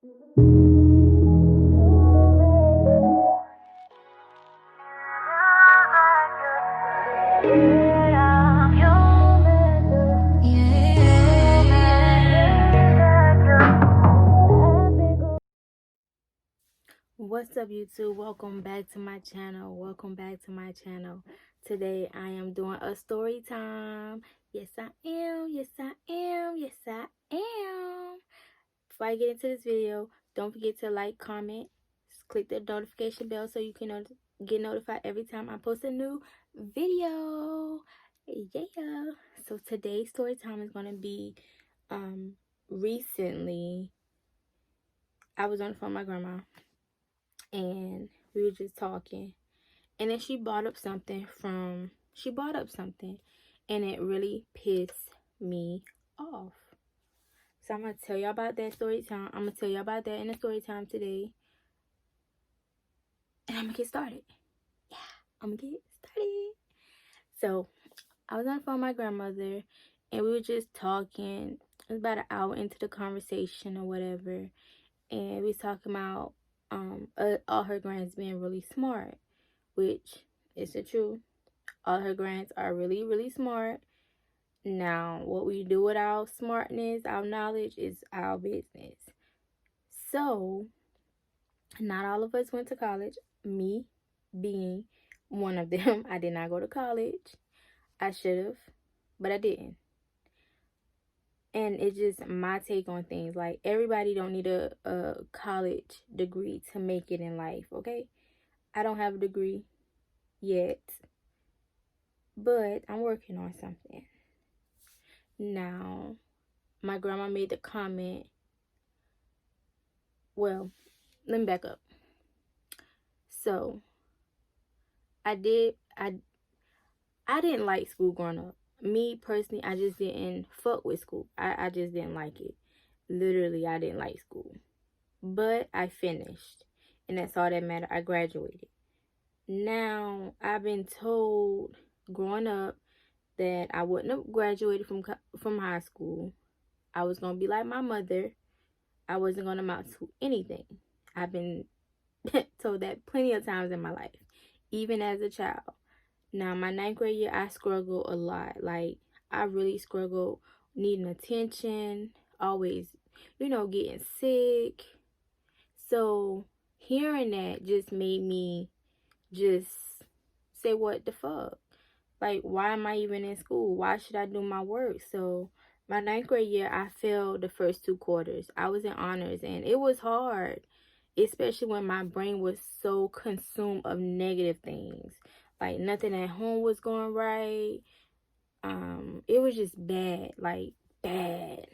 What's up, YouTube? Welcome back to my channel. Today I am doing a story time. Yes I am. Before I get into this video, don't forget to like, comment, click the notification bell so you can get notified every time I post a new video. Yeah. So today's story time is gonna be recently I was on the phone with my grandma and we were just talking, and then she brought up something and it really pissed me off. So I'm gonna tell y'all about that story time. I'm gonna tell y'all about that in the story time today, and I'm gonna get started. So I was on the phone with my grandmother and we were just talking. It was about an hour into the conversation or whatever, and we was talking about all her grands being really smart, which is the truth. All her grands are really, really smart. Now, what we do with our smartness, our knowledge, is our business. So, not all of us went to college. Me being one of them. I did not go to college. I should have, but I didn't. And it's just my take on things. Like, everybody don't need a college degree to make it in life, okay? I don't have a degree yet, but I'm working on something. Now, my grandma made the comment. Well, let me back up. So, I didn't like school growing up. Me personally, I just didn't fuck with school. I just didn't like it. Literally, I didn't like school. But I finished, and that's all that mattered. I graduated. Now, I've been told growing up that I wouldn't have graduated from high school. I was going to be like my mother. I wasn't going to amount to anything. I've been told that plenty of times in my life, even as a child. Now, my ninth grade year, I struggled a lot. Like, I really struggled needing attention, always, getting sick. So, hearing that just made me just say, what the fuck? Like, why am I even in school? Why should I do my work? So, my ninth grade year, I failed the first 2 quarters. I was in honors, and it was hard, especially when my brain was so consumed of negative things. Like, nothing at home was going right. It was just bad, like bad.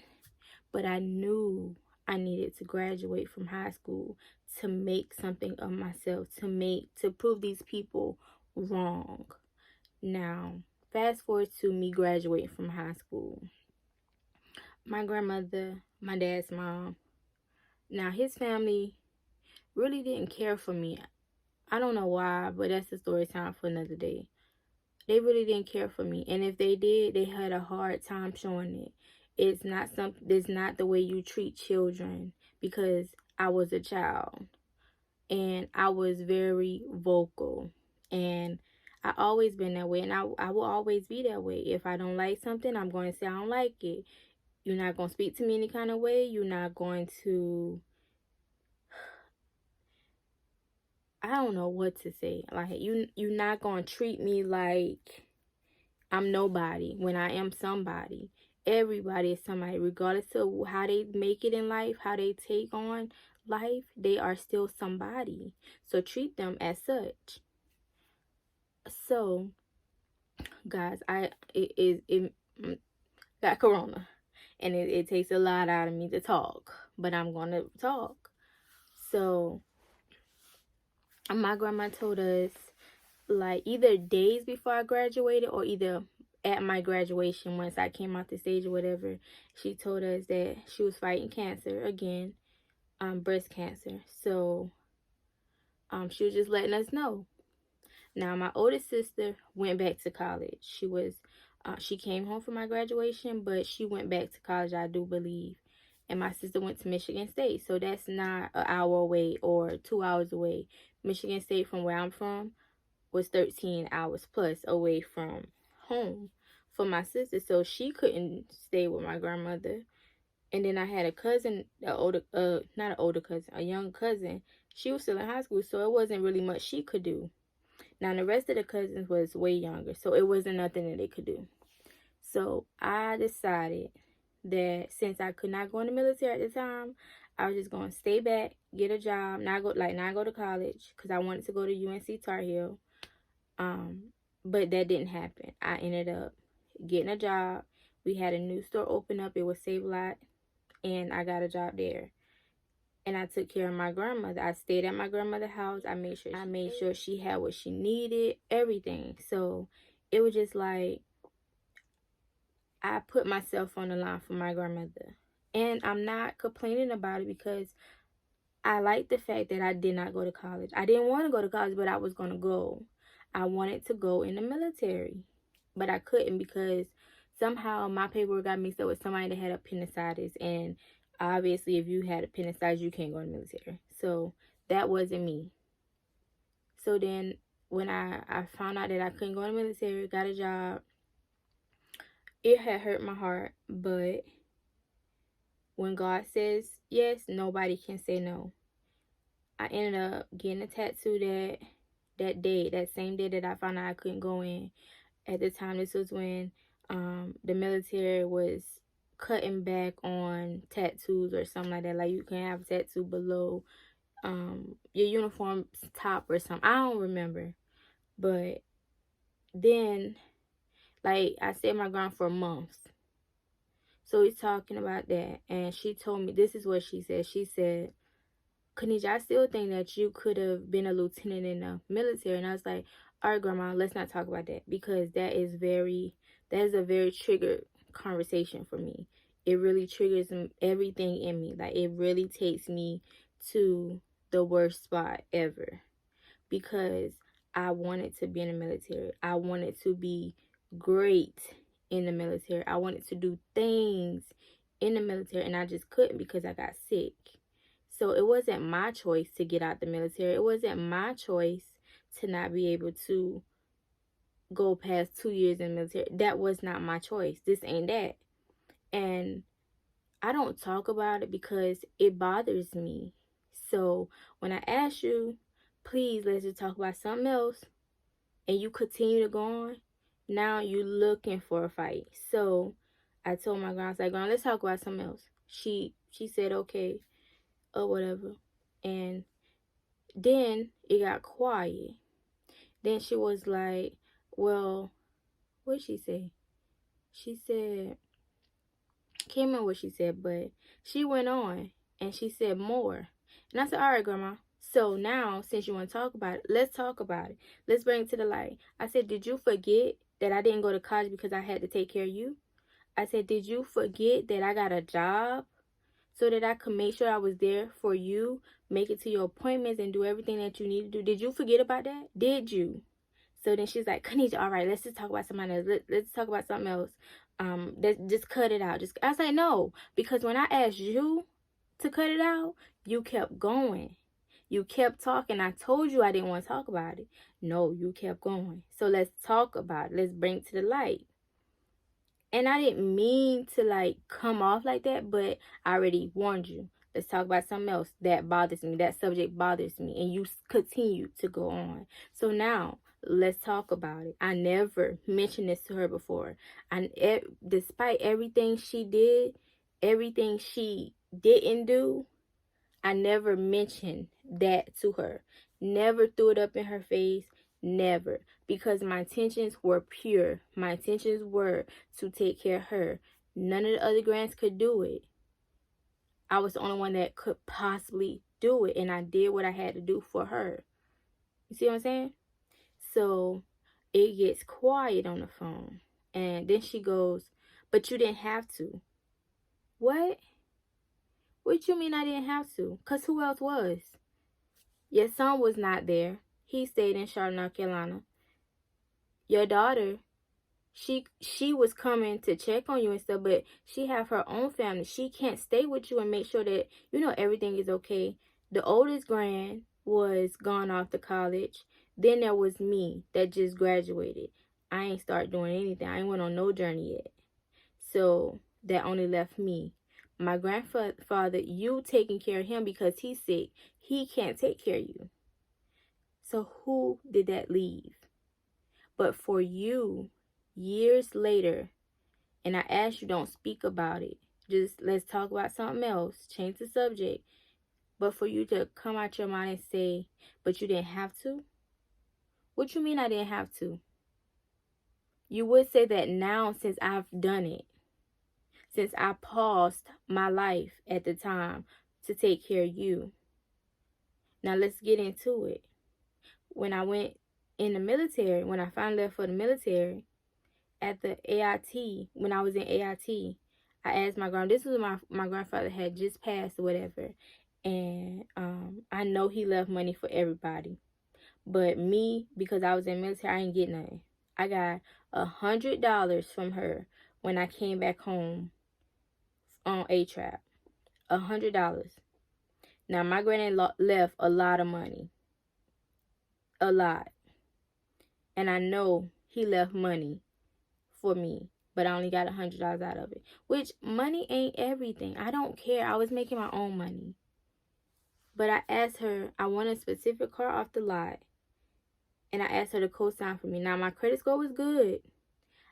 But I knew I needed to graduate from high school to make something of myself, to prove these people wrong. Now, fast forward to me graduating from high school. My grandmother, my dad's mom, now his family really didn't care for me. I don't know why, but that's a story time for another day. They really didn't care for me, and if they did, they had a hard time showing it. It's not the way you treat children, because I was a child and I was very vocal, and I always been that way, and I will always be that way. If I don't like something, I'm going to say I don't like it. You're not going to speak to me any kind of way. You're not going to, I don't know what to say. Like, you're not going to treat me like I'm nobody when I am somebody. Everybody is somebody, regardless of how they make it in life, how they take on life. They are still somebody. So treat them as such. So, guys, it got corona, and it takes a lot out of me to talk, but I'm gonna talk. So, my grandma told us, like, either days before I graduated or either at my graduation, once I came out the stage or whatever, she told us that she was fighting cancer again, breast cancer. So she was just letting us know. Now, my oldest sister went back to college. She came home for my graduation, but she went back to college, I do believe. and my sister went to Michigan State. So that's not an hour away or 2 hours away. Michigan State, from where I'm from, was 13 hours plus away from home for my sister. So she couldn't stay with my grandmother. And then I had a cousin, not an older cousin, a young cousin. She was still in high school, so it wasn't really much she could do. Now, the rest of the cousins was way younger, so it wasn't nothing that they could do. So I decided that since I could not go in the military at the time, I was just going to stay back, get a job, not go to college, because I wanted to go to UNC Tar Heel. But that didn't happen. I ended up getting a job. We had a new store open up. It was Save a Lot, and I got a job there. And I took care of my grandmother. I stayed at my grandmother's house. I made sure she had what she needed, everything. So it was just like I put myself on the line for my grandmother. And I'm not complaining about it because I like the fact that I did not go to college. I didn't want to go to college, but I was going to go. I wanted to go in the military, but I couldn't because somehow my paperwork got mixed up with somebody that had appendicitis. And obviously, if you had appendicitis, you can't go in the military. So that wasn't me. So then when I found out that I couldn't go in the military, got a job, it had hurt my heart. But when God says yes, nobody can say no. I ended up getting a tattoo that same day that I found out I couldn't go in. At the time, this was when the military was cutting back on tattoos or something like that. Like, you can have a tattoo below your uniform top or something. I don't remember. But then, like, I stayed my ground for months. So he's talking about that. And she told me, this is what she said. She said, Kanisha, I still think that you could have been a lieutenant in the military. And I was like, all right, Grandma, let's not talk about that, because that is a very triggered conversation for me. It really triggers everything in me. Like, it really takes me to the worst spot ever, because I wanted to be in the military. I wanted to be great in the military. I wanted to do things in the military, and I just couldn't because I got sick. So it wasn't my choice to get out the military. It wasn't my choice to not be able to go past 2 years in the military. That was not my choice. This ain't that. And I don't talk about it because it bothers me. So when I ask you, please, let's just talk about something else, and you continue to go on, now you're looking for a fight. So I told my grandma, I was like, Grandma, let's talk about something else. She said, okay, or whatever. And then it got quiet. Then she was like, well, what did she say? She said, can't remember what she said, but she went on and she said more. And I said, all right, Grandma. So now, since you want to talk about it, let's talk about it. Let's bring it to the light. I said, did you forget that I didn't go to college because I had to take care of you? I said, did you forget that I got a job so that I could make sure I was there for you, make it to your appointments, and do everything that you need to do? Did you forget about that? Did you? So then she's like, Kanisha, all right, let's just talk about something else. Let's talk about something else. Just cut it out. I was like, no, because when I asked you to cut it out, you kept going. You kept talking. I told you I didn't want to talk about it. No, you kept going. So let's talk about it. Let's bring it to the light. And I didn't mean to, like, come off like that, but I already warned you. Let's talk about something else that bothers me. That subject bothers me. And you continue to go on. So now, let's talk about it. I never mentioned this to her before. Despite everything she did, everything she didn't do, I never mentioned that to her. Never threw it up in her face. Never. Because my intentions were pure. My intentions were to take care of her. None of the other grands could do it. I was the only one that could possibly do it. And I did what I had to do for her. You see what I'm saying? So it gets quiet on the phone. And then she goes, but you didn't have to. What? What you mean I didn't have to? Because who else was? Your son was not there. He stayed in Charlotte, North Carolina. Your daughter, She was coming to check on you and stuff, but she have her own family. She can't stay with you and make sure that everything is okay. The oldest grand was gone off to college. Then there was me that just graduated. I ain't start doing anything. I ain't went on no journey yet. So that only left me. My grandfather, you taking care of him because he's sick. He can't take care of you. So who did that leave? But for you, years later, and I ask you, don't speak about it. Just let's talk about something else. Change the subject. But for you to come out your mind and say, but you didn't have to? What you mean I didn't have to? You would say that now since I've done it. Since I paused my life at the time to take care of you. Now let's get into it. When I went in the military, when I finally left for the military, at the AIT, when I was in AIT, I asked my grandma, this was my grandfather had just passed or whatever. And I know he left money for everybody. But me, because I was in the military, I didn't get nothing. I got $100 from her when I came back home on A-Trap. $100. Now, my granny left a lot of money. A lot. And I know he left money for me, but I only got $100 out of it. Which, money ain't everything. I don't care. I was making my own money. But I asked her, I want a specific car off the lot. And I asked her to co-sign for me. Now, my credit score was good.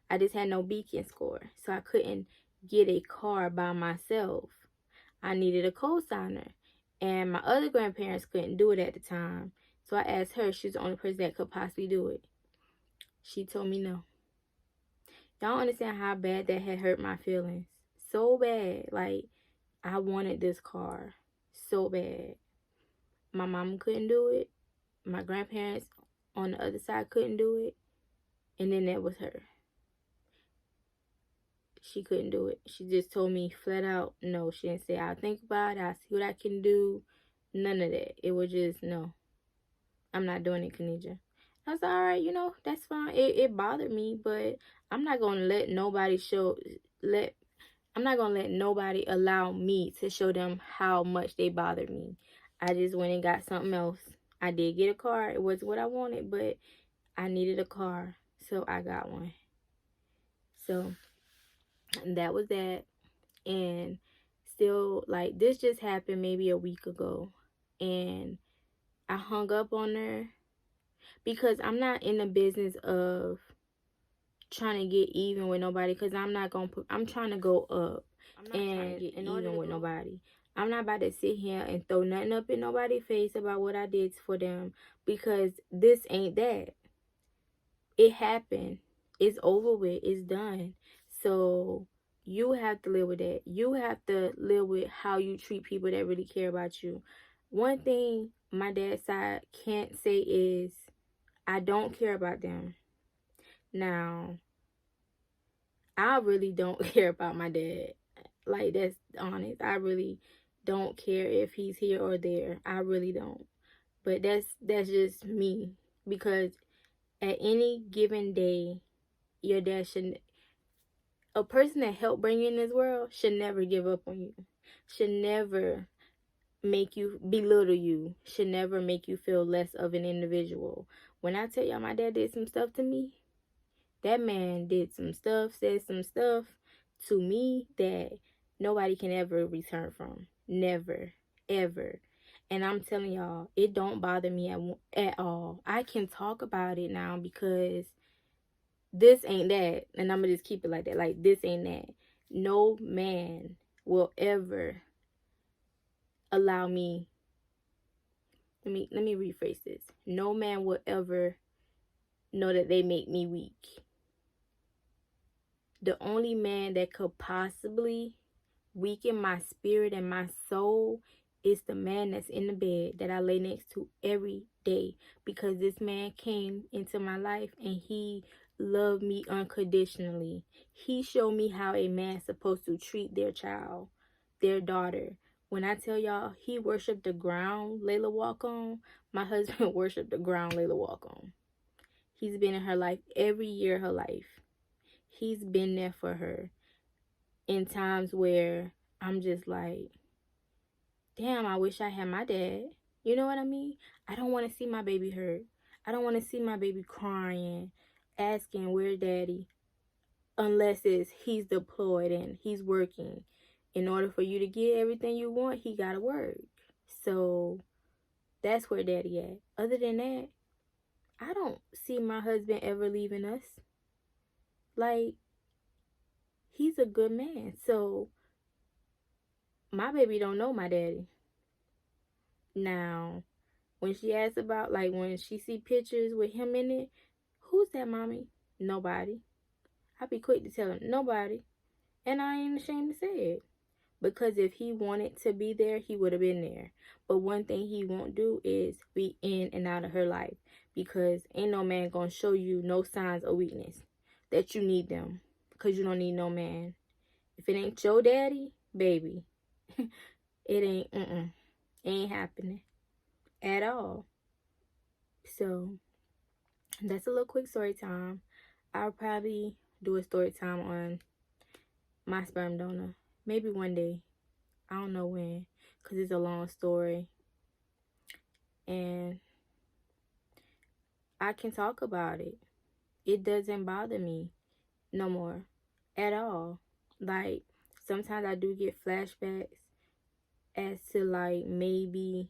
I just had no beacon score. So I couldn't get a car by myself. I needed a co-signer. And my other grandparents couldn't do it at the time. So I asked her. She was the only person that could possibly do it. She told me no. Y'all understand how bad that had hurt my feelings. So bad. Like, I wanted this car so bad. My mom couldn't do it. My grandparents on the other side couldn't do it. And then that was her. She couldn't do it. She just told me flat out no. She didn't say, I'll think about it. I'll see what I can do. None of that. It was just, no. I'm not doing it, Kanija. I was like, all right, that's fine. It bothered me, but I'm not going to let nobody I'm not going to let nobody allow me to show them how much they bothered me. I just went and got something else. I did get a car. It was what I wanted, but I needed a car, so I got one. So that was that. And still, like, this just happened maybe a week ago, and I hung up on her because I'm not in the business of trying to get even with nobody, because I'm trying to go up and get even with nobody. I'm not about to sit here and throw nothing up in nobody's face about what I did for them, because this ain't that. It happened. It's over with. It's done. So you have to live with that. You have to live with how you treat people that really care about you. One thing my dad's side can't say is, I don't care about them. Now, I really don't care about my dad. Like, that's honest. I really don't care if he's here or there. I really don't. But that's just me. Because at any given day, your dad shouldn't... A person that helped bring you in this world should never give up on you. Should never make you belittle you. Should never make you feel less of an individual. When I tell y'all my dad did some stuff to me, that man did some stuff, said some stuff to me that nobody can ever return from. Never, ever. And I'm telling y'all, it don't bother me at all. I can talk about it now because this ain't that. And I'm going to just keep it like that. Like, this ain't that. No man will ever allow me. Let me rephrase this. No man will ever know that they make me weak. The only man that could possibly weaken my spirit and my soul is the man that's in the bed that I lay next to every day. Because this man came into my life and he loved me unconditionally. He showed me how a man's supposed to treat their child, their daughter. When I tell y'all, he worshiped the ground Layla walk on. My husband worshiped the ground Layla walk on. He's been in her life every year of her life. he's been there for her in times where I'm just like, damn, I wish I had my dad. You know what I mean? I don't want to see my baby hurt. I don't want to see my baby crying, asking where daddy, unless it's he's deployed and he's working. In order for you to get everything you want, he gotta work. So that's where daddy at. Other than that, I don't see my husband ever leaving us. Like, he's a good man. So my baby don't know my daddy. Now, when she asks about, like, when she see pictures with him in it, who's that, mommy? Nobody. I be quick to tell him, nobody. And I ain't ashamed to say it. Because if he wanted to be there, he would have been there. But one thing he won't do is be in and out of her life. Because ain't no man gonna show you no signs of weakness that you need them. Because you don't need no man. If it ain't your daddy, baby, it ain't happening at all. So that's a little quick story time. I'll probably do a story time on my sperm donor. Maybe one day. I don't know when, because it's a long story. And I can talk about it. It doesn't bother me no more at all. Like, sometimes I do get flashbacks as to, like, maybe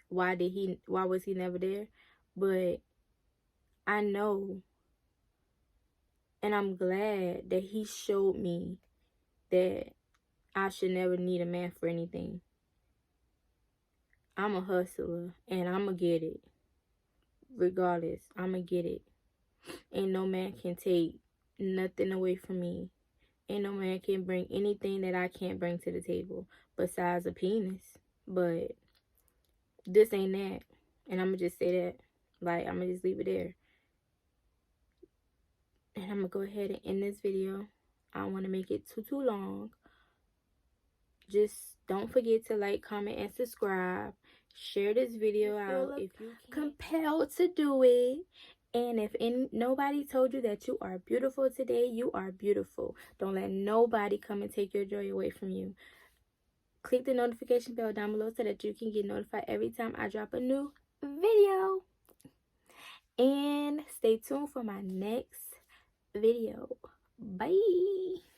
why was he never there? But I know, and I'm glad that he showed me that I should never need a man for anything. I'm a hustler, and I'm going to get it. Regardless, I'm going to get it. Ain't no man can take nothing away from me. Ain't no man can bring anything that I can't bring to the table besides a penis. But this ain't that. And I'm going to just say that. Like, I'm going to just leave it there. And I'm going to go ahead and end this video. I don't want to make it too long. Just don't forget to like, comment, and subscribe. Share this video out if you compelled to do it. And if nobody told you that you are beautiful today, you are beautiful. Don't let nobody come and take your joy away from you. Click the notification bell down below so that you can get notified every time I drop a new video. And stay tuned for my next video. Bye.